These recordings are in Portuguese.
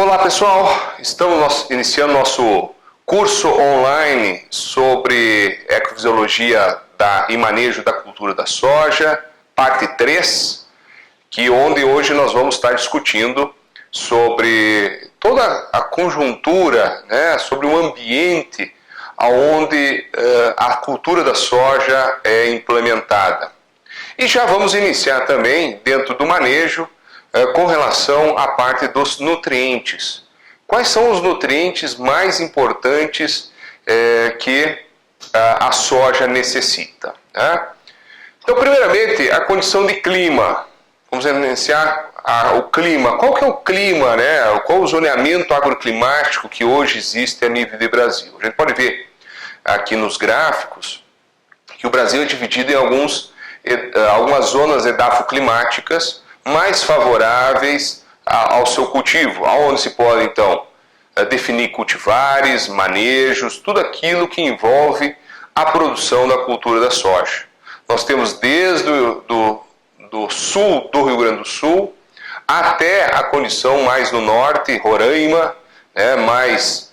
Olá pessoal, estamos iniciando nosso curso online sobre ecofisiologia e manejo da cultura da soja, parte 3, onde hoje nós vamos estar discutindo sobre toda a conjuntura, sobre o ambiente onde a cultura da soja é implementada. E já vamos iniciar também dentro do manejo com relação à parte dos nutrientes. Quais são os nutrientes mais importantes que a soja necessita? Então, primeiramente, a condição de clima. Vamos iniciar o clima. Qual que é o clima, Qual o zoneamento agroclimático que hoje existe a nível de Brasil? A gente pode ver aqui nos gráficos que o Brasil é dividido em algumas zonas edafoclimáticas mais favoráveis ao seu cultivo, onde se pode, então, definir cultivares, manejos, tudo aquilo que envolve a produção da cultura da soja. Nós temos desde do sul do Rio Grande do Sul até a condição mais no norte, Roraima, mais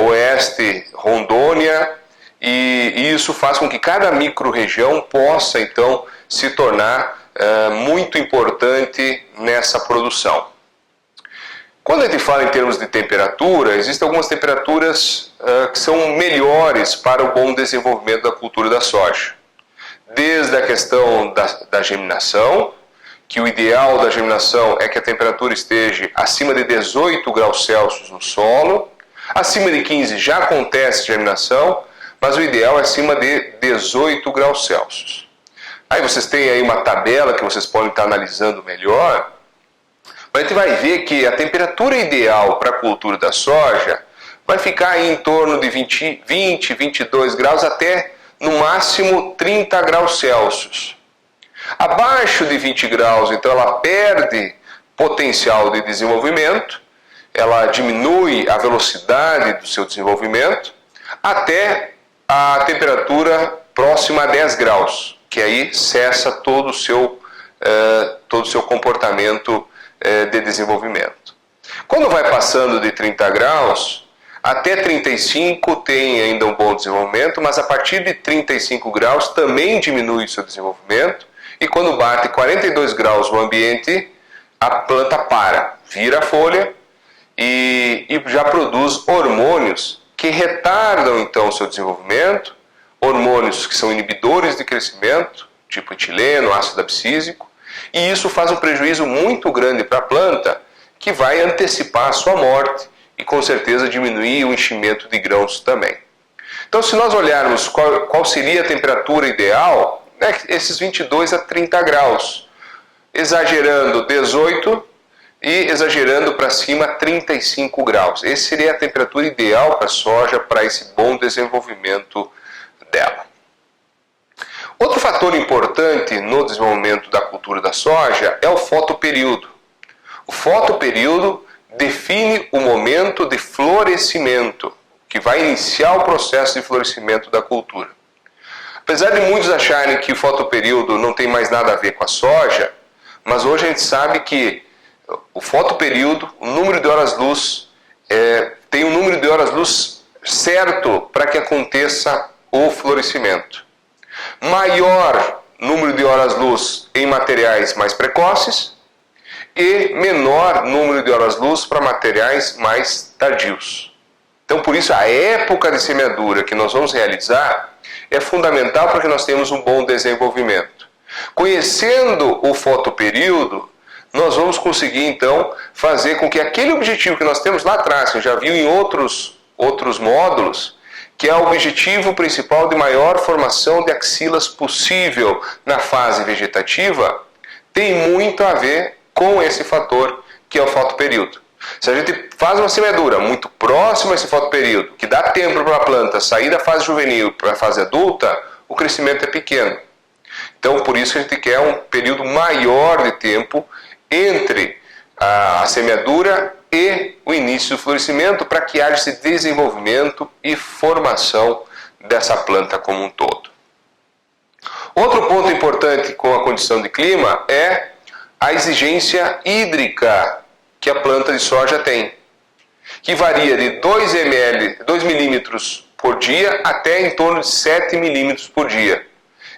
oeste, Rondônia, e isso faz com que cada micro-região possa, então, se tornar muito importante nessa produção. Quando a gente fala em termos de temperatura, existem algumas temperaturas que são melhores para o bom desenvolvimento da cultura da soja. Desde a questão da germinação, que o ideal da germinação é que a temperatura esteja acima de 18 graus Celsius no solo, acima de 15 já acontece germinação, mas o ideal é acima de 18 graus Celsius. Aí vocês têm aí uma tabela que vocês podem estar analisando melhor. A gente vai ver que a temperatura ideal para a cultura da soja vai ficar aí em torno de 20, 22 graus até no máximo 30 graus Celsius. Abaixo de 20 graus, então ela perde potencial de desenvolvimento, ela diminui a velocidade do seu desenvolvimento até a temperatura próxima a 10 graus. Que aí cessa todo o seu comportamento de desenvolvimento. Quando vai passando de 30 graus, até 35 tem ainda um bom desenvolvimento, mas a partir de 35 graus também diminui o seu desenvolvimento, e quando bate 42 graus no ambiente, a planta para, vira a folha e já produz hormônios que retardam então o seu desenvolvimento, hormônios que são inibidores de crescimento, tipo etileno, ácido abscísico, e isso faz um prejuízo muito grande para a planta, que vai antecipar a sua morte e com certeza diminuir o enchimento de grãos também. Então, se nós olharmos qual seria a temperatura ideal, esses 22 a 30 graus, exagerando 18 e exagerando para cima 35 graus. Essa seria a temperatura ideal para a soja, para esse bom desenvolvimento dela. Outro fator importante no desenvolvimento da cultura da soja é o fotoperíodo. O fotoperíodo define o momento de florescimento, que vai iniciar o processo de florescimento da cultura. Apesar de muitos acharem que o fotoperíodo não tem mais nada a ver com a soja, mas hoje a gente sabe que o fotoperíodo, o número de horas-luz, tem um número de horas-luz certo para que aconteça o florescimento. Maior número de horas-luz em materiais mais precoces e menor número de horas-luz para materiais mais tardios. Então, por isso, a época de semeadura que nós vamos realizar é fundamental para que nós tenhamos um bom desenvolvimento. Conhecendo o fotoperíodo, nós vamos conseguir, então, fazer com que aquele objetivo que nós temos lá atrás, que já viu em outros módulos, que é o objetivo principal de maior formação de axilas possível na fase vegetativa, tem muito a ver com esse fator que é o fotoperíodo. Se a gente faz uma semeadura muito próxima a esse fotoperíodo, que dá tempo para a planta sair da fase juvenil para a fase adulta, o crescimento é pequeno. Então, por isso a gente quer um período maior de tempo entre a semeadura e o início do florescimento, para que haja esse desenvolvimento e formação dessa planta como um todo. Outro ponto importante com a condição de clima é a exigência hídrica que a planta de soja tem. que varia de 2 milímetros por dia até em torno de 7 milímetros por dia.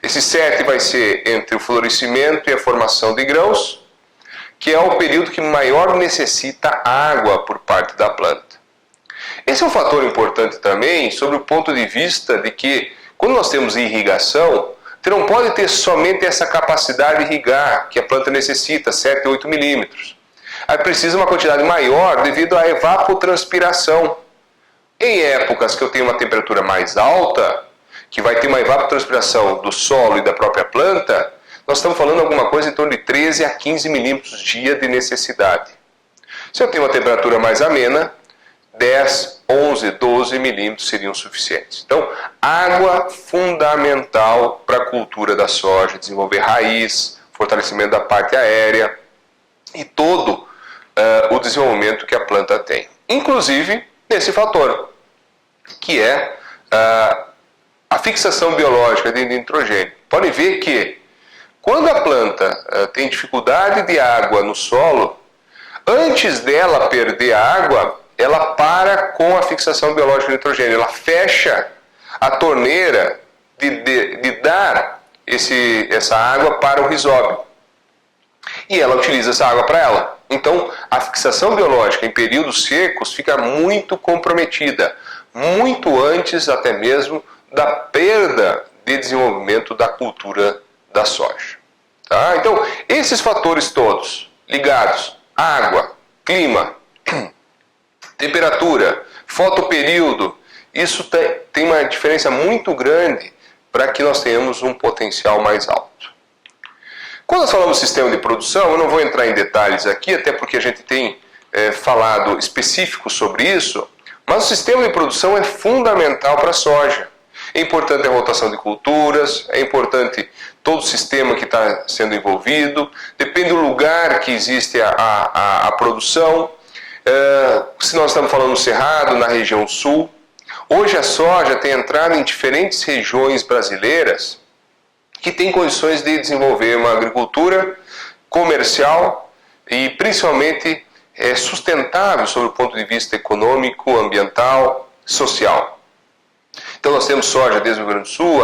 Esse 7 vai ser entre o florescimento e a formação de grãos, que é o período que maior necessita água por parte da planta. Esse é um fator importante também sobre o ponto de vista de que, quando nós temos irrigação, você não pode ter somente essa capacidade de irrigar que a planta necessita, 7, 8 milímetros. Aí precisa uma quantidade maior devido à evapotranspiração. Em épocas que eu tenho uma temperatura mais alta, que vai ter uma evapotranspiração do solo e da própria planta, nós estamos falando alguma coisa em torno de 13 a 15 milímetros dia de necessidade. Se eu tenho uma temperatura mais amena, 10, 11, 12 milímetros seriam suficientes. Então, água fundamental para a cultura da soja, desenvolver raiz, fortalecimento da parte aérea e todo o desenvolvimento que a planta tem. Inclusive, nesse fator, que é a fixação biológica de nitrogênio. Podem ver que, quando a planta tem dificuldade de água no solo, antes dela perder a água, ela para com a fixação biológica de nitrogênio. Ela fecha a torneira de dar essa água para o rizóbio. E ela utiliza essa água para ela. Então, a fixação biológica em períodos secos fica muito comprometida, muito antes até mesmo da perda de desenvolvimento da cultura da soja. Tá? Então, esses fatores todos ligados, água, clima, temperatura, fotoperíodo, isso tem uma diferença muito grande para que nós tenhamos um potencial mais alto. Quando nós falamos sistema de produção, eu não vou entrar em detalhes aqui, até porque a gente tem falado específico sobre isso, mas o sistema de produção é fundamental para a soja. É importante a rotação de culturas, é importante todo o sistema que está sendo envolvido, depende do lugar que existe a produção. Se nós estamos falando no Cerrado, na região sul, hoje a soja tem entrado em diferentes regiões brasileiras que têm condições de desenvolver uma agricultura comercial e principalmente sustentável sob o ponto de vista econômico, ambiental, social. Então nós temos soja desde o Rio Grande do Sul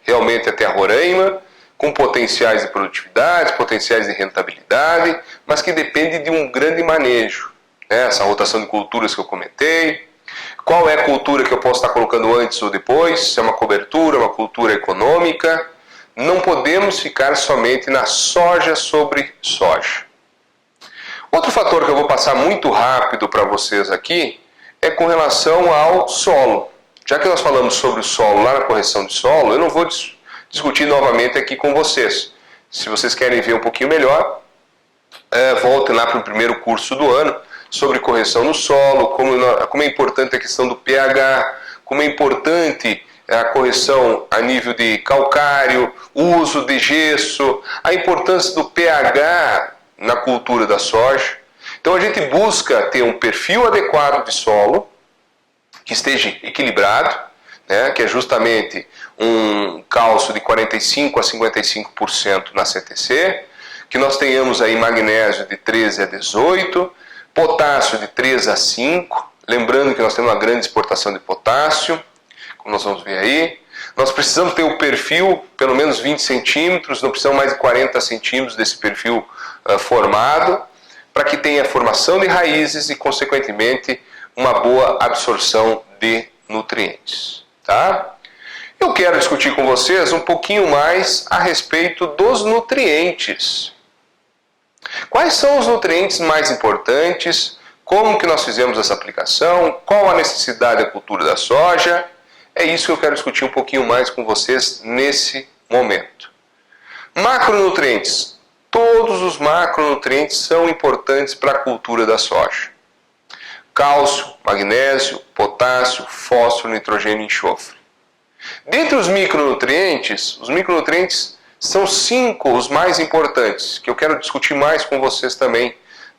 realmente até a Roraima, com potenciais de produtividade, potenciais de rentabilidade, mas que depende de um grande manejo. Essa rotação de culturas que eu comentei, qual é a cultura que eu posso estar colocando antes ou depois, se é uma cobertura, uma cultura econômica. Não podemos ficar somente na soja sobre soja. Outro fator que eu vou passar muito rápido para vocês aqui é com relação ao solo. Já que nós falamos sobre o solo lá na correção de solo, eu não vou discutir novamente aqui com vocês. Se vocês querem ver um pouquinho melhor, voltem lá para o primeiro curso do ano sobre correção no solo, como é importante a questão do pH, como é importante a correção a nível de calcário, o uso de gesso, a importância do pH na cultura da soja. Então a gente busca ter um perfil adequado de solo, que esteja equilibrado, que é justamente um cálcio de 45% a 55% na CTC, que nós tenhamos aí magnésio de 13 a 18, potássio de 3 a 5, lembrando que nós temos uma grande exportação de potássio, como nós vamos ver aí. Nós precisamos ter o perfil pelo menos 20 centímetros, não precisamos mais de 40 centímetros desse perfil formado, para que tenha formação de raízes e, consequentemente, uma boa absorção de nutrientes. Tá? Eu quero discutir com vocês um pouquinho mais a respeito dos nutrientes. Quais são os nutrientes mais importantes? Como que nós fizemos essa aplicação? Qual a necessidade da cultura da soja? É isso que eu quero discutir um pouquinho mais com vocês nesse momento. Macronutrientes. Todos os macronutrientes são importantes para a cultura da soja. Cálcio, magnésio, potássio, fósforo, nitrogênio e enxofre. Dentre os micronutrientes são 5 os mais importantes, que eu quero discutir mais com vocês também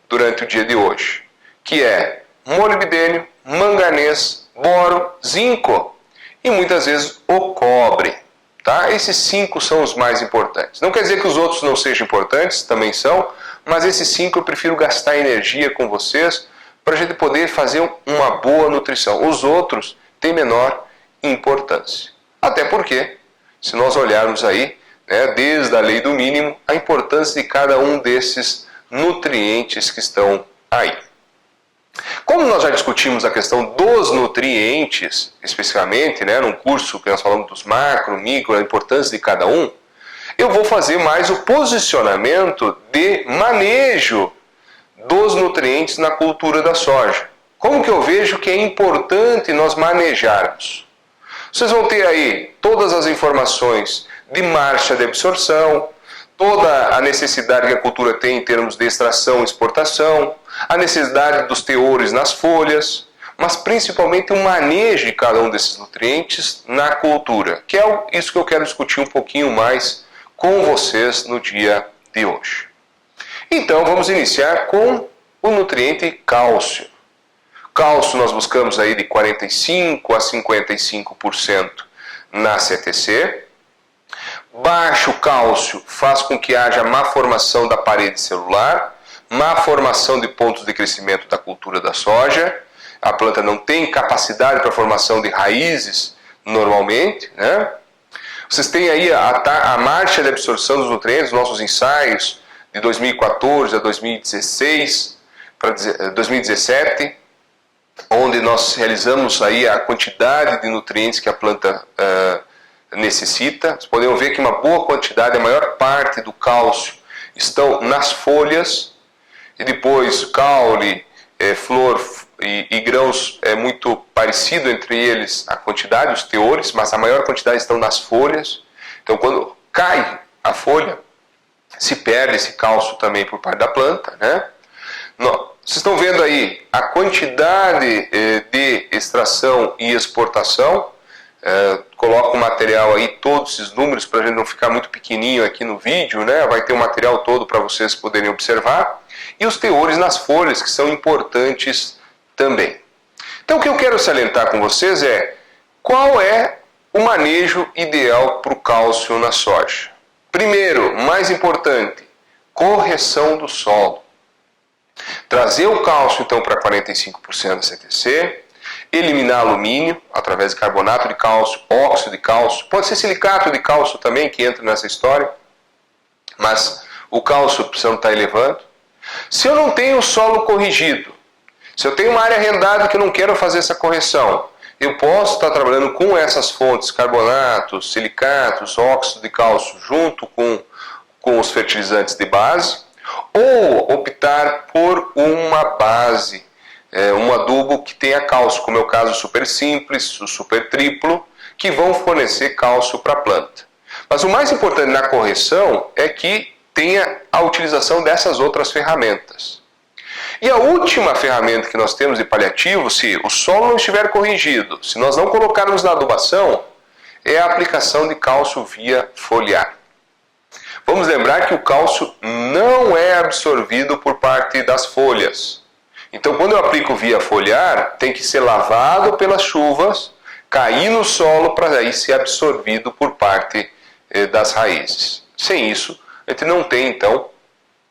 durante o dia de hoje, que é molibdênio, manganês, boro, zinco e muitas vezes o cobre. Tá? Esses 5 são os mais importantes. Não quer dizer que os outros não sejam importantes, também são, mas esses 5 eu prefiro gastar energia com vocês para a gente poder fazer uma boa nutrição. Os outros têm menor importância. Até porque, se nós olharmos aí, né, desde a lei do mínimo, a importância de cada um desses nutrientes que estão aí. Como nós já discutimos a questão dos nutrientes, especificamente, né, num curso que nós falamos dos macro, micro, a importância de cada um, eu vou fazer mais o posicionamento de manejo dos nutrientes na cultura da soja. Como que eu vejo que é importante nós manejarmos? Vocês vão ter aí todas as informações de marcha de absorção, toda a necessidade que a cultura tem em termos de extração e exportação, a necessidade dos teores nas folhas, mas principalmente o manejo de cada um desses nutrientes na cultura, que é isso que eu quero discutir um pouquinho mais com vocês no dia de hoje. Então vamos iniciar com o nutriente cálcio. Cálcio nós buscamos aí de 45% a 55% na CTC. Baixo cálcio faz com que haja má formação da parede celular, má formação de pontos de crescimento da cultura da soja. A planta não tem capacidade para a formação de raízes normalmente, né? Vocês têm aí a marcha de absorção dos nutrientes, nossos ensaios de 2014 a 2016, para 2017, onde nós realizamos aí a quantidade de nutrientes que a planta necessita. Vocês podem ver que uma boa quantidade, a maior parte do cálcio estão nas folhas, e depois caule, flor e grãos é muito parecido entre eles a quantidade, os teores, mas a maior quantidade estão nas folhas. Então quando cai a folha, se perde esse cálcio também por parte da planta, né? Vocês estão vendo aí a quantidade de extração e exportação. Coloco o material aí, todos esses números, para a gente não ficar muito pequenininho aqui no vídeo, né? Vai ter o material todo para vocês poderem observar. E os teores nas folhas, que são importantes também. Então o que eu quero salientar com vocês é qual é o manejo ideal para o cálcio na soja. Primeiro, mais importante, correção do solo. Trazer o cálcio então para 45% da CTC, eliminar alumínio através de carbonato de cálcio, óxido de cálcio, pode ser silicato de cálcio também que entra nessa história, mas o cálcio precisamos estar elevando. Se eu não tenho o solo corrigido, se eu tenho uma área arrendada que eu não quero fazer essa correção, eu posso estar trabalhando com essas fontes, carbonatos, silicatos, óxido de cálcio, junto com os fertilizantes de base, ou optar por uma base, um adubo que tenha cálcio, como é o caso do super simples, o super triplo, que vão fornecer cálcio para a planta. Mas o mais importante na correção é que tenha a utilização dessas outras ferramentas. E a última ferramenta que nós temos de paliativo, se o solo não estiver corrigido, se nós não colocarmos na adubação, é a aplicação de cálcio via foliar. Vamos lembrar que o cálcio não é absorvido por parte das folhas. Então, quando eu aplico via foliar, tem que ser lavado pelas chuvas, cair no solo para aí ser absorvido por parte das raízes. Sem isso, a gente não tem, então,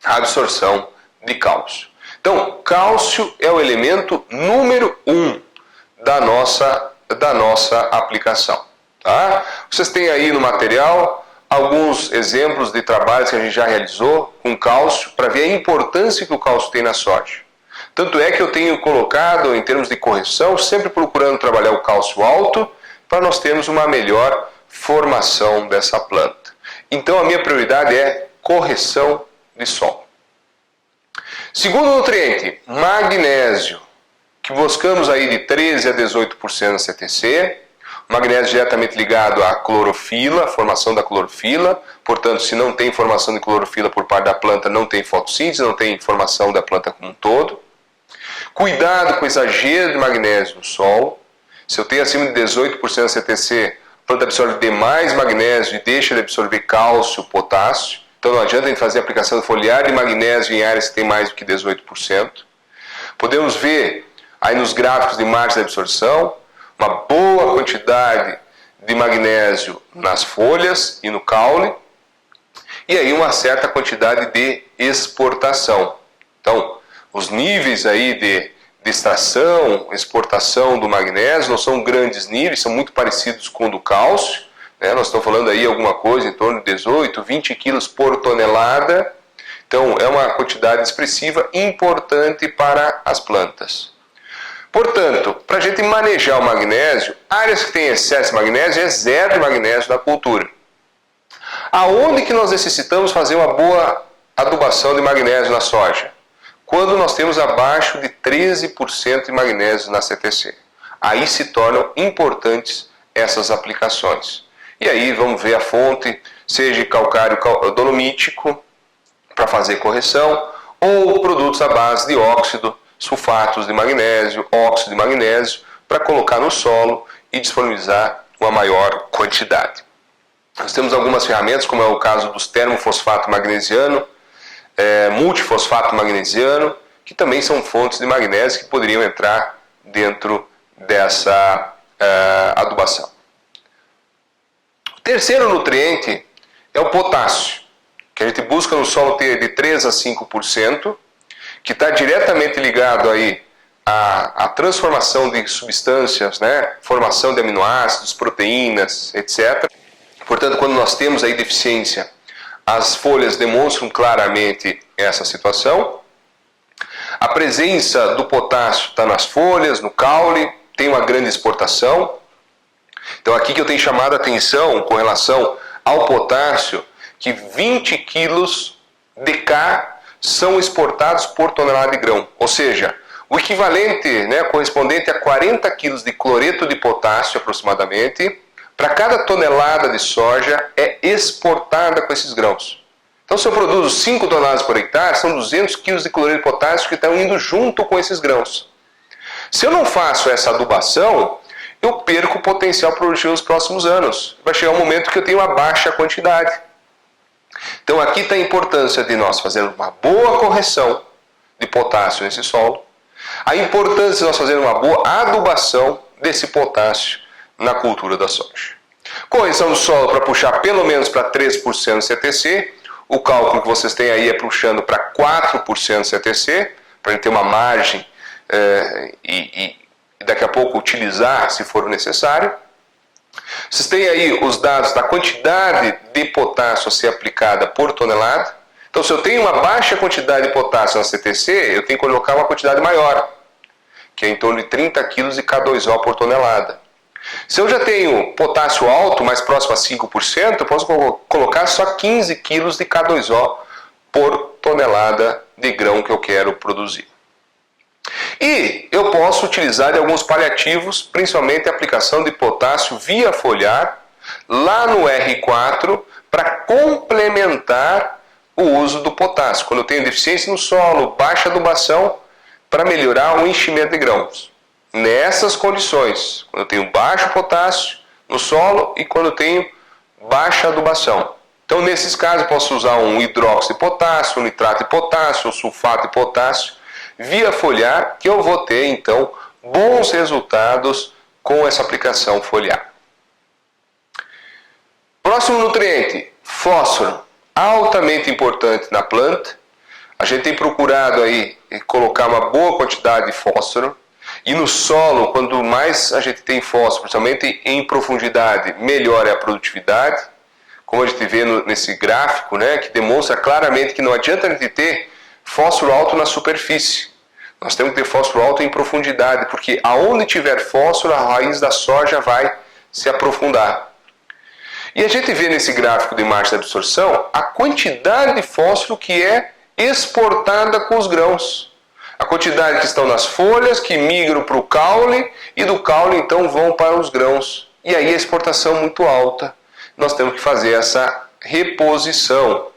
a absorção de cálcio. Então, cálcio é o elemento número 1 da nossa aplicação. Tá? Vocês têm aí no material alguns exemplos de trabalhos que a gente já realizou com cálcio para ver a importância que o cálcio tem na soja. Tanto é que eu tenho colocado, em termos de correção, sempre procurando trabalhar o cálcio alto para nós termos uma melhor formação dessa planta. Então a minha prioridade é correção de solo. Segundo nutriente, magnésio, que buscamos aí de 13% a 18% na CTC. Magnésio diretamente ligado à clorofila, a formação da clorofila. Portanto, se não tem formação de clorofila por parte da planta, não tem fotossíntese, não tem formação da planta como um todo. Cuidado com o exagero de magnésio no solo. Se eu tenho acima de 18% da CTC, a planta absorve demais magnésio e deixa de absorver cálcio, potássio. Então não adianta a gente fazer a aplicação foliar de magnésio em áreas que tem mais do que 18%. Podemos ver aí nos gráficos de marcha de absorção, uma boa quantidade de magnésio nas folhas e no caule, e aí uma certa quantidade de exportação. Então, os níveis aí de de extração, exportação do magnésio, não são grandes níveis, são muito parecidos com o do cálcio, né? Nós estamos falando aí alguma coisa em torno de 18, 20 quilos por tonelada. Então é uma quantidade expressiva importante para as plantas. Portanto, para a gente manejar o magnésio, áreas que têm excesso de magnésio é zero de magnésio na cultura. Aonde que nós necessitamos fazer uma boa adubação de magnésio na soja? Quando nós temos abaixo de 13% de magnésio na CTC. Aí se tornam importantes essas aplicações. E aí vamos ver a fonte, seja calcário dolomítico, para fazer correção, ou produtos à base de óxido, sulfatos de magnésio, óxido de magnésio, para colocar no solo e disponibilizar uma maior quantidade. Nós temos algumas ferramentas, como é o caso dos termofosfato magnesiano, multifosfato magnesiano, que também são fontes de magnésio que poderiam entrar dentro dessa adubação. O terceiro nutriente é o potássio, que a gente busca no solo ter de 3 a 5%, que está diretamente ligado aí à transformação de substâncias, né? Formação de aminoácidos, proteínas, etc. Portanto, quando nós temos aí deficiência, as folhas demonstram claramente essa situação. A presença do potássio está nas folhas, no caule, tem uma grande exportação. Então aqui que eu tenho chamado a atenção com relação ao potássio, que 20 quilos de K são exportados por tonelada de grão. Ou seja, o equivalente, né, correspondente a 40 quilos de cloreto de potássio aproximadamente, para cada tonelada de soja é exportada com esses grãos. Então se eu produzo 5 toneladas por hectare, são 200 quilos de cloreto de potássio que estão indo junto com esses grãos. Se eu não faço essa adubação, eu perco o potencial produtivo nos próximos anos. Vai chegar um momento que eu tenho uma baixa quantidade. Então aqui está a importância de nós fazermos uma boa correção de potássio nesse solo, a importância de nós fazermos uma boa adubação desse potássio na cultura da soja. Correção do solo para puxar pelo menos para 3% CTC, o cálculo que vocês têm aí é puxando para 4% CTC, para a gente ter uma margem e daqui a pouco utilizar se for necessário. Vocês têm aí os dados da quantidade de potássio a ser aplicada por tonelada. Então, se eu tenho uma baixa quantidade de potássio na CTC, eu tenho que colocar uma quantidade maior, que é em torno de 30 kg de K2O por tonelada. Se eu já tenho potássio alto, mais próximo a 5%, eu posso colocar só 15 kg de K2O por tonelada de grão que eu quero produzir. E eu posso utilizar de alguns paliativos, principalmente a aplicação de potássio via foliar, lá no R4, para complementar o uso do potássio. Quando eu tenho deficiência no solo, baixa adubação, para melhorar o enchimento de grãos. Nessas condições, quando eu tenho baixo potássio no solo e quando eu tenho baixa adubação. Então, nesses casos, eu posso usar um hidróxido de potássio, um nitrato de potássio, um sulfato de potássio, via foliar, que eu vou ter, então, bons resultados com essa aplicação foliar. Próximo nutriente, fósforo, altamente importante na planta. A gente tem procurado aí colocar uma boa quantidade de fósforo, e no solo, quanto mais a gente tem fósforo, principalmente em profundidade, melhor é a produtividade. Como a gente vê nesse gráfico, né, que demonstra claramente que não adianta a gente ter fósforo alto na superfície. Nós temos que ter fósforo alto em profundidade, porque aonde tiver fósforo, a raiz da soja vai se aprofundar. E a gente vê nesse gráfico de margem de absorção a quantidade de fósforo que é exportada com os grãos. A quantidade que estão nas folhas, que migram para o caule, e do caule então vão para os grãos. E aí a exportação muito alta. Nós temos que fazer essa reposição.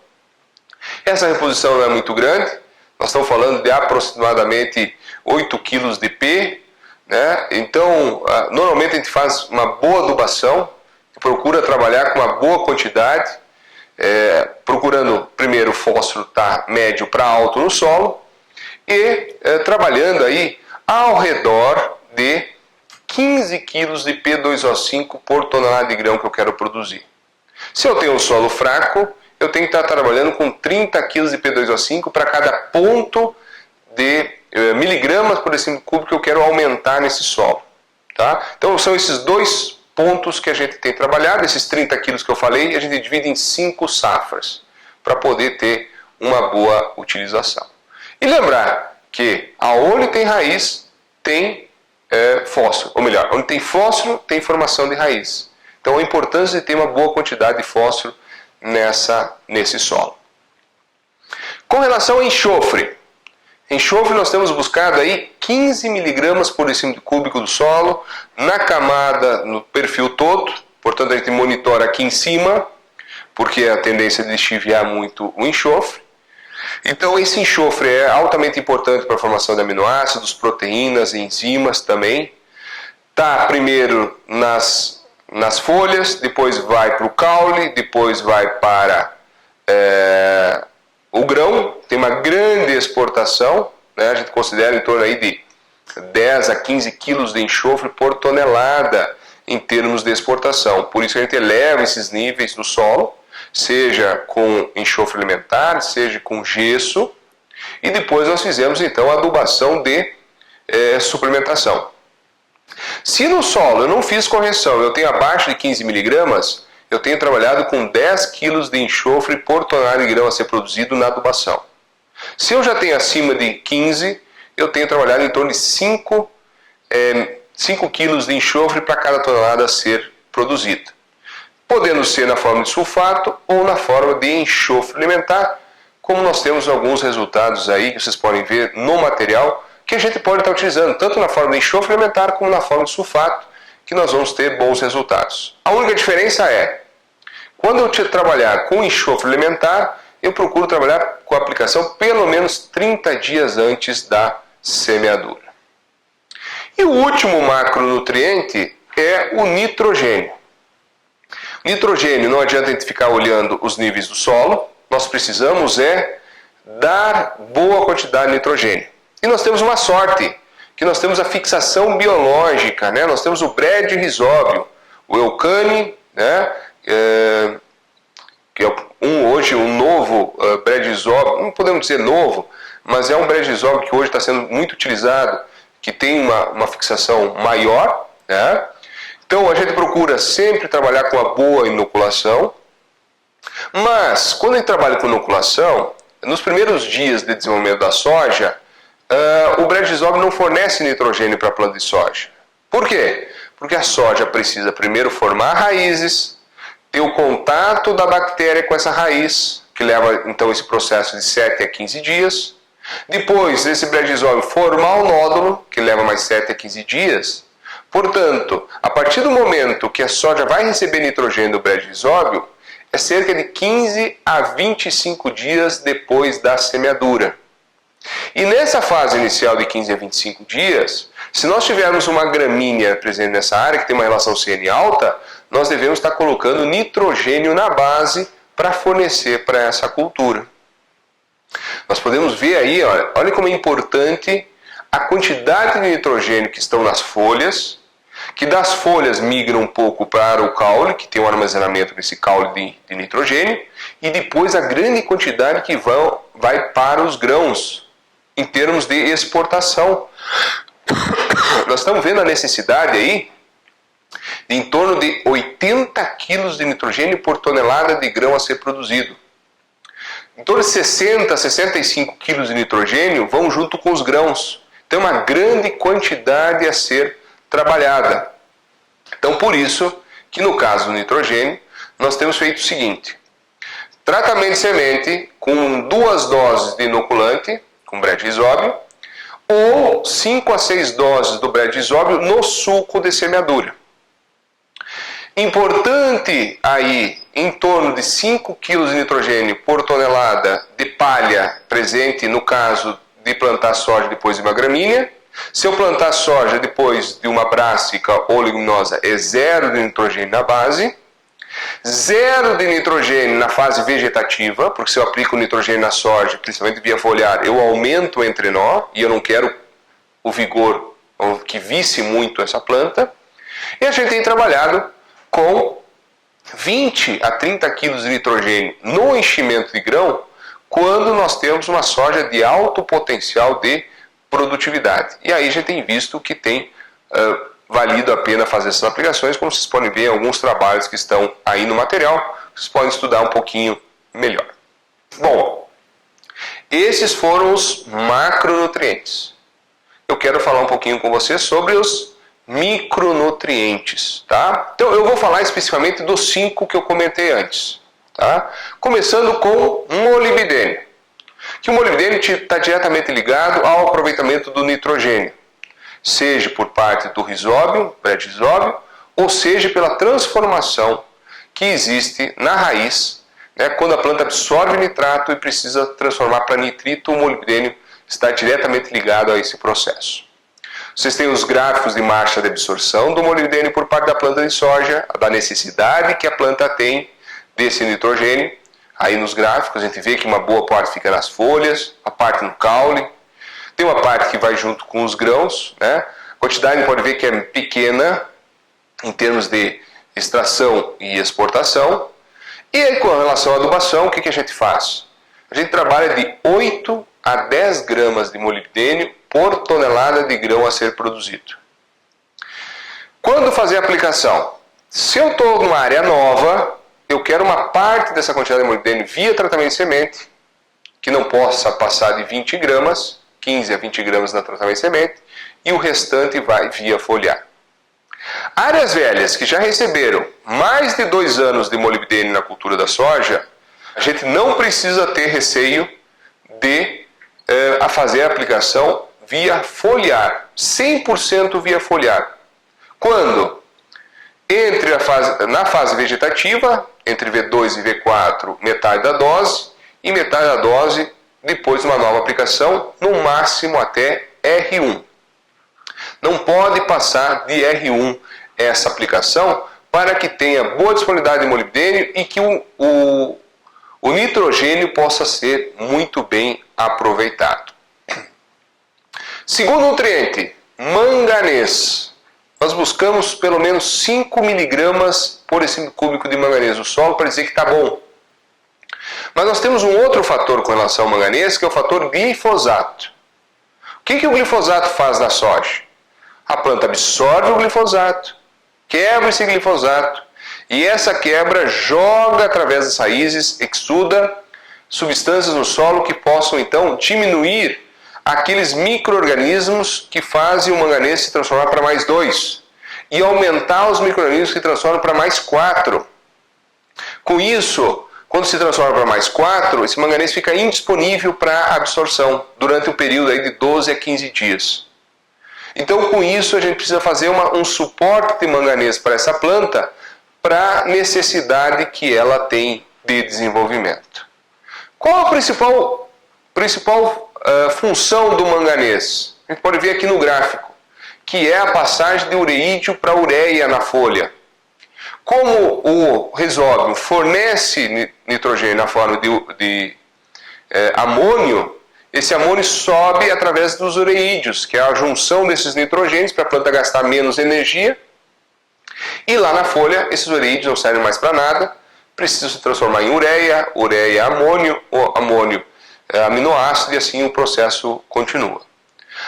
Essa reposição não é muito grande. Nós estamos falando de aproximadamente 8 kg de P, né? Então, normalmente a gente faz uma boa adubação, procura trabalhar com uma boa quantidade, procurando primeiro o fósforo estar médio para alto no solo e trabalhando aí ao redor de 15 kg de P2O5 por tonelada de grão que eu quero produzir. Se eu tenho um solo fraco, eu tenho que estar trabalhando com 30 kg de P2O5 para cada ponto de miligramas por decímetro cúbico que eu quero aumentar nesse solo. Tá? Então são esses dois pontos que a gente tem trabalhado, esses 30 quilos que eu falei, a gente divide em 5 safras, para poder ter uma boa utilização. E lembrar que aonde tem raiz, tem fósforo, ou melhor, onde tem fósforo, tem formação de raiz. Então a importância de ter uma boa quantidade de fósforo nesse solo. Com relação ao enxofre, nós temos buscado aí 15 miligramas por decímetro cúbico do solo, na camada, no perfil todo, portanto a gente monitora aqui em cima, porque a tendência de lixiviar muito o enxofre. Então esse enxofre é altamente importante para a formação de aminoácidos, proteínas, enzimas também. Está primeiro nas folhas, depois vai para o caule, depois vai para o grão. Tem uma grande exportação, né? A gente considera em torno aí de 10 a 15 quilos de enxofre por tonelada em termos de exportação. Por isso a gente eleva esses níveis no solo, seja com enxofre alimentar, seja com gesso, e depois nós fizemos então a adubação de suplementação. Se no solo eu não fiz correção, eu tenho abaixo de 15 miligramas, eu tenho trabalhado com 10 quilos de enxofre por tonelada de grão a ser produzido na adubação. Se eu já tenho acima de 15, eu tenho trabalhado em torno de 5 quilos de enxofre para cada tonelada a ser produzida. Podendo ser na forma de sulfato ou na forma de enxofre alimentar, como nós temos alguns resultados aí que vocês podem ver no material, que a gente pode estar utilizando tanto na forma de enxofre alimentar como na forma de sulfato, que nós vamos ter bons resultados. A única diferença é, quando eu trabalhar com enxofre alimentar, eu procuro trabalhar com a aplicação pelo menos 30 dias antes da semeadura. E o último macronutriente é o nitrogênio. Nitrogênio, não adianta a gente ficar olhando os níveis do solo, nós precisamos dar boa quantidade de nitrogênio. E nós temos uma sorte, que nós temos a fixação biológica, né? Nós temos o bradyrhizóbio, o eucane, né? Que é hoje um novo bradyrhizóbio, não podemos dizer novo, mas é um bradyrhizóbio que hoje está sendo muito utilizado, que tem uma fixação maior, né? Então a gente procura sempre trabalhar com a boa inoculação, mas quando a gente trabalha com inoculação, nos primeiros dias de desenvolvimento da soja, o bradyrhizóbio não fornece nitrogênio para a planta de soja. Por quê? Porque a soja precisa primeiro formar raízes, ter o contato da bactéria com essa raiz, que leva então esse processo de 7 a 15 dias. Depois, esse bradyrhizóbio formar o nódulo, que leva mais 7 a 15 dias. Portanto, a partir do momento que a soja vai receber nitrogênio do bradyrhizóbio, é cerca de 15 a 25 dias depois da semeadura. E nessa fase inicial de 15 a 25 dias, se nós tivermos uma gramínea presente nessa área, que tem uma relação CN alta, nós devemos estar colocando nitrogênio na base para fornecer para essa cultura. Nós podemos ver aí, olha como é importante a quantidade de nitrogênio que estão nas folhas, que das folhas migram um pouco para o caule, que tem um armazenamento nesse caule de nitrogênio, e depois a grande quantidade que vai para os grãos, em termos de exportação. Nós estamos vendo a necessidade aí de em torno de 80 quilos de nitrogênio por tonelada de grão a ser produzido. Em torno de 60 a 65 quilos de nitrogênio vão junto com os grãos. Então é uma grande quantidade a ser trabalhada. Então por isso que no caso do nitrogênio nós temos feito o seguinte: tratamento de semente com 2 doses de inoculante, com bradyrhizóbio, ou 5 a 6 doses do bradyrhizóbio no suco de semeadura. Importante aí, em torno de 5 kg de nitrogênio por tonelada de palha presente no caso de plantar soja depois de uma gramínea. Se eu plantar soja depois de uma brássica ou leguminosa, é 0 de nitrogênio na base. 0 de nitrogênio na fase vegetativa, porque se eu aplico nitrogênio na soja, principalmente via foliar, eu aumento o entrenó e eu não quero o vigor que vice muito essa planta. E a gente tem trabalhado com 20 a 30 kg de nitrogênio no enchimento de grão, quando nós temos uma soja de alto potencial de produtividade. E aí a gente tem visto que tem valido a pena fazer essas aplicações, como vocês podem ver em alguns trabalhos que estão aí no material, vocês podem estudar um pouquinho melhor. Bom, esses foram os macronutrientes. Eu quero falar um pouquinho com vocês sobre os micronutrientes, tá? Então eu vou falar especificamente dos 5 que eu comentei antes, tá? Começando com o molibdênio. Que o molibdênio está diretamente ligado ao aproveitamento do nitrogênio, seja por parte do rizóbio, pré-rizóbio, ou seja pela transformação que existe na raiz, né, quando a planta absorve nitrato e precisa transformar para nitrito, o molibdênio está diretamente ligado a esse processo. Vocês têm os gráficos de marcha de absorção do molibdênio por parte da planta de soja, da necessidade que a planta tem desse nitrogênio. Aí nos gráficos a gente vê que uma boa parte fica nas folhas, a parte no caule, tem uma parte que vai junto com os grãos, né? A quantidade pode ver que é pequena em termos de extração e exportação. E aí com relação à adubação, o que a gente faz? A gente trabalha de 8 a 10 gramas de molibdênio por tonelada de grão a ser produzido. Quando fazer a aplicação? Se eu estou numa área nova, eu quero uma parte dessa quantidade de molibdênio via tratamento de semente, que não possa passar de 20 gramas, 15 a 20 gramas na tratamento de semente, e o restante vai via foliar. Áreas velhas que já receberam mais de 2 anos de molibdênio na cultura da soja, a gente não precisa ter receio de fazer a aplicação via foliar, 100% via foliar. Quando? Na fase vegetativa, entre V2 e V4, metade da dose, e metade da dose depois de uma nova aplicação, no máximo até R1. Não pode passar de R1 essa aplicação para que tenha boa disponibilidade de molibdênio e que o nitrogênio possa ser muito bem aproveitado. Segundo nutriente, manganês. Nós buscamos pelo menos 5 miligramas por decímetro cúbico de manganês no solo para dizer que está bom. Mas nós temos um outro fator com relação ao manganês, que é o fator glifosato. O que o glifosato faz na soja? A planta absorve o glifosato, quebra esse glifosato, e essa quebra joga através das raízes, exuda substâncias no solo que possam então diminuir aqueles micro-organismos que fazem o manganês se transformar para mais 2 e aumentar os micro-organismos que transformam para mais 4. Com isso, quando se transforma para mais 4, esse manganês fica indisponível para absorção durante um período aí de 12 a 15 dias. Então, com isso, a gente precisa fazer um suporte de manganês para essa planta para a necessidade que ela tem de desenvolvimento. Qual a principal função do manganês? A gente pode ver aqui no gráfico, que é a passagem de ureídio para ureia na folha. Como o rizóbio fornece nitrogênio na forma de amônio, esse amônio sobe através dos ureídeos, que é a junção desses nitrogênios para a planta gastar menos energia. E lá na folha, esses ureídeos não servem mais para nada, precisam se transformar em ureia, ureia amônio, ou amônio aminoácido, e assim o processo continua.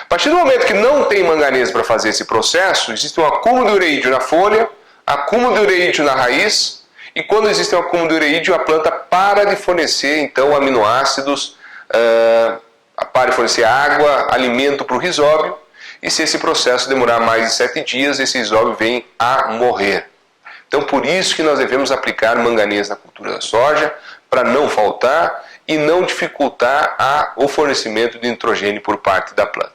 A partir do momento que não tem manganês para fazer esse processo, existe um acúmulo de ureídio na folha, acúmulo de ureídio na raiz, e quando existe um acúmulo de ureídio, a planta para de fornecer então aminoácidos, para de fornecer água, alimento para o rizóbio, e se esse processo demorar mais de 7 dias, esse rizóbio vem a morrer. Então por isso que nós devemos aplicar manganês na cultura da soja, para não faltar e não dificultar o fornecimento de nitrogênio por parte da planta.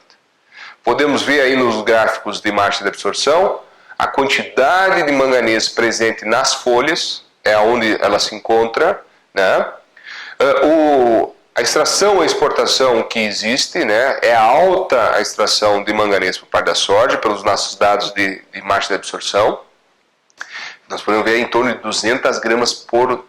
Podemos ver aí nos gráficos de marcha de absorção a quantidade de manganês presente nas folhas, é onde ela se encontra, né? A extração e a exportação que existe, né, é alta a extração de manganês por parte da soja, pelos nossos dados de marcha de absorção. Nós podemos ver em torno de 300 gramas por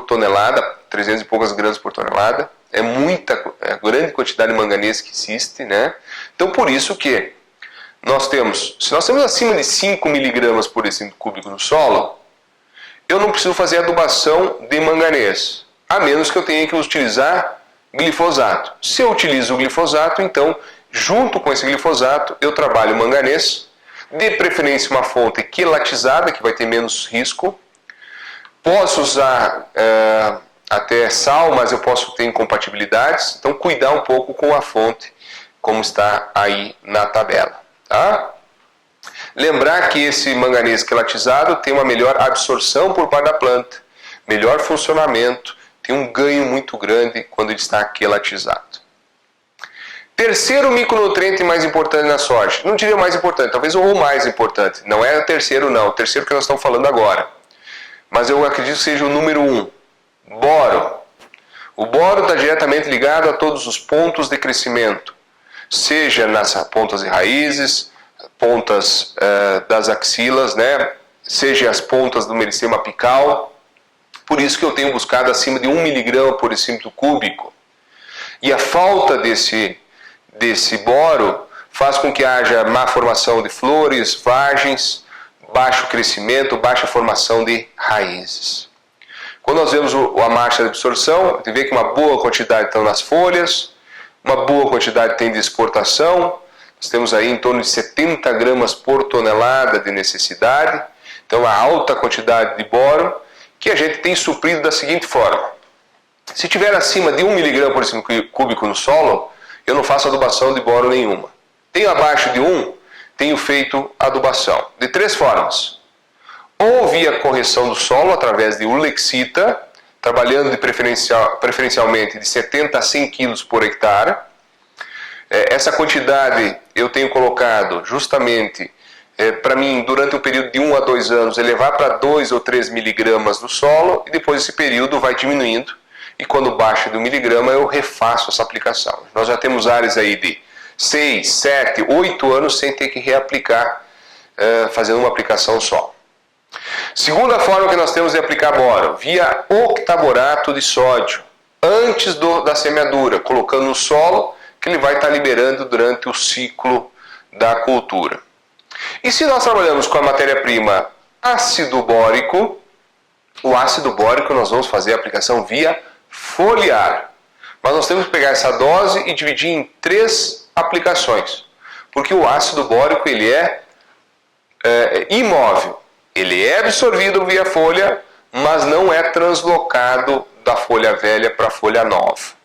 tonelada, 300 e poucas gramas por tonelada. É a grande quantidade de manganês que existe, né? Então, por isso que se nós temos acima de 5 miligramas por decímetro cúbico no solo, eu não preciso fazer adubação de manganês, a menos que eu tenha que utilizar glifosato. Se eu utilizo o glifosato, então, junto com esse glifosato, eu trabalho manganês, de preferência uma fonte quilatizada, que vai ter menos risco. Posso usar até sal, mas eu posso ter incompatibilidades. Então, cuidar um pouco com a fonte, como está aí na tabela. Tá? Lembrar que esse manganês quilatizado tem uma melhor absorção por parte da planta, melhor funcionamento, tem um ganho muito grande quando ele está quilatizado. Terceiro micronutriente mais importante na soja. Não diria mais importante, talvez o mais importante. Não é o terceiro não, o terceiro que nós estamos falando agora. Mas eu acredito que seja o número 1. Boro. O boro está diretamente ligado a todos os pontos de crescimento. Seja nas pontas de raízes, pontas das axilas, né? Seja as pontas do meristema apical. Por isso que eu tenho buscado acima de 1 mg por decímetro cúbico. E a falta desse boro faz com que haja má formação de flores, vagens, baixo crescimento, baixa formação de raízes. Quando nós vemos a marcha de absorção, a gente vê que uma boa quantidade estão nas folhas, uma boa quantidade tem de exportação, nós temos aí em torno de 70 gramas por tonelada de necessidade, então a alta quantidade de boro, que a gente tem suprido da seguinte forma. Se tiver acima de 1 mg por decímetro cúbico no solo, eu não faço adubação de boro nenhuma. Tenho abaixo de 1, tenho feito adubação. De 3 formas. Ou via correção do solo, através de ulexita, trabalhando preferencialmente de 70 a 100 kg por hectare. Essa quantidade eu tenho colocado justamente para mim, durante um período de 1 a 2 anos, elevar para 2 ou 3 miligramas no solo, e depois esse período vai diminuindo, e quando baixa de 1 miligrama eu refaço essa aplicação. Nós já temos áreas aí de 6, 7, 8 anos sem ter que reaplicar, fazendo uma aplicação só. Segunda forma que nós temos de aplicar boro, via octaborato de sódio, antes da semeadura, colocando no solo, que ele vai estar liberando durante o ciclo da cultura. E se nós trabalhamos com a matéria-prima ácido bórico, o ácido bórico nós vamos fazer a aplicação via foliar. Mas nós temos que pegar essa dose e dividir em 3 aplicações. Porque o ácido bórico ele é imóvel. Ele é absorvido via folha, mas não é translocado da folha velha para a folha nova.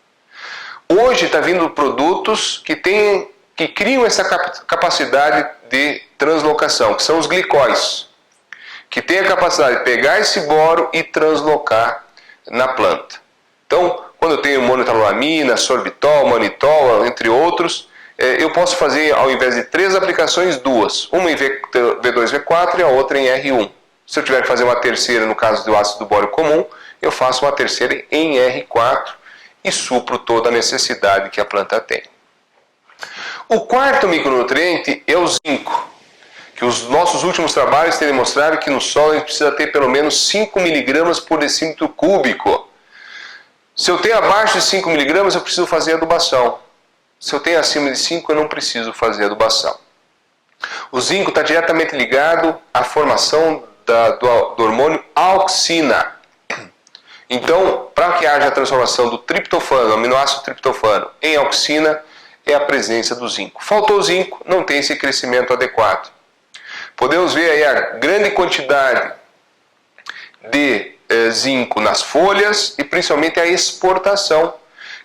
Hoje está vindo produtos que criam essa capacidade de translocação, que são os glicóis, que têm a capacidade de pegar esse boro e translocar na planta. Então, quando eu tenho monoetanolamina, sorbitol, manitol, entre outros, eu posso fazer, ao invés de 3 aplicações, 2. Uma em V2, V4 e a outra em R1. Se eu tiver que fazer uma terceira, no caso do ácido bórico comum, eu faço uma terceira em R4 e supro toda a necessidade que a planta tem. O quarto micronutriente é o zinco, que os nossos últimos trabalhos têm demonstrado que no solo a gente precisa ter pelo menos 5 mg por decímetro cúbico. Se eu tenho abaixo de 5 mg, eu preciso fazer adubação. Se eu tenho acima de 5, eu não preciso fazer adubação. O zinco está diretamente ligado à formação do hormônio auxina. Então, para que haja a transformação do triptofano, aminoácido triptofano, em auxina, é a presença do zinco. Faltou o zinco, não tem esse crescimento adequado. Podemos ver aí a grande quantidade de zinco nas folhas e principalmente a exportação.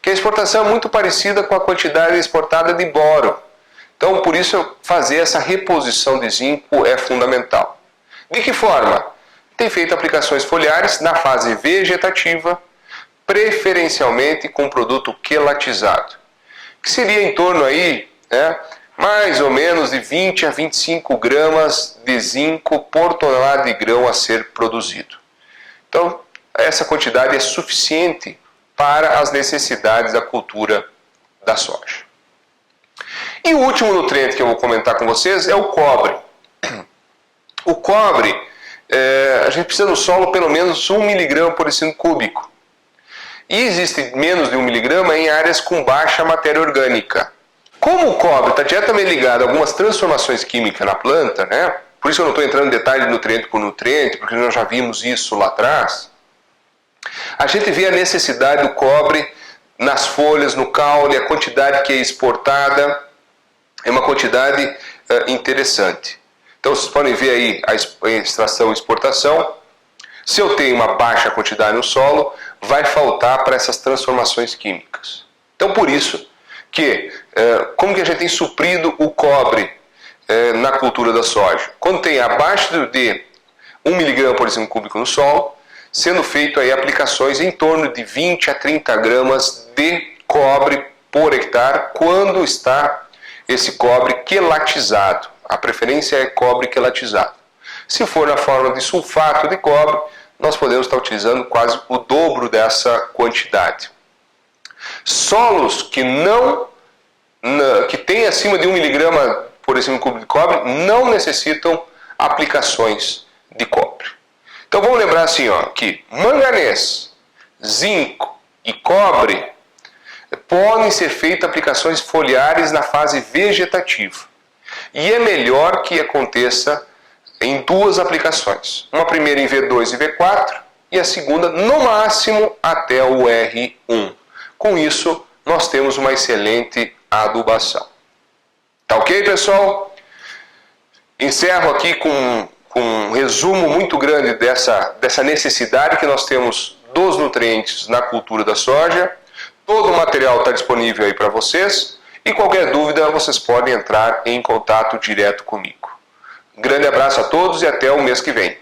Que a exportação é muito parecida com a quantidade exportada de boro. Então, por isso, fazer essa reposição de zinco é fundamental. De que forma? Tem feito aplicações foliares na fase vegetativa, preferencialmente com produto quelatizado, que seria em torno aí, mais ou menos de 20 a 25 gramas de zinco por tonelada de grão a ser produzido. Então, essa quantidade é suficiente para as necessidades da cultura da soja. E o último nutriente que eu vou comentar com vocês é o cobre. O cobre, a gente precisa no solo pelo menos 1 mg por decímetro cúbico. E existe menos de 1 mg em áreas com baixa matéria orgânica. Como o cobre está diretamente ligado a algumas transformações químicas na planta, né? Por isso eu não estou entrando em detalhe de nutriente por nutriente, porque nós já vimos isso lá atrás. A gente vê a necessidade do cobre nas folhas, no caule, a quantidade que é exportada é uma quantidade interessante. Então vocês podem ver aí a extração e exportação. Se eu tenho uma baixa quantidade no solo, vai faltar para essas transformações químicas. Então por isso que, como que a gente tem suprido o cobre na cultura da soja? Quando tem abaixo de 1 mg por decímetro cúbico no solo, sendo feito aí aplicações em torno de 20 a 30 gramas de cobre por hectare, quando está esse cobre quelatizado. A preferência é cobre quelatizado. Se for na forma de sulfato de cobre, nós podemos estar utilizando quase o dobro dessa quantidade. Solos que têm acima de 1 mg por decímetro cúbico de cobre não necessitam aplicações de cobre. Então vamos lembrar assim, ó, que manganês, zinco e cobre podem ser feitas aplicações foliares na fase vegetativa. E é melhor que aconteça em duas aplicações. Uma primeira em V2 e V4 e a segunda, no máximo, até o R1. Com isso, nós temos uma excelente adubação. Tá ok, pessoal? Encerro aqui com um resumo muito grande dessa necessidade que nós temos dos nutrientes na cultura da soja. Todo o material está disponível aí para vocês e qualquer dúvida vocês podem entrar em contato direto comigo. Grande abraço a todos e até o mês que vem.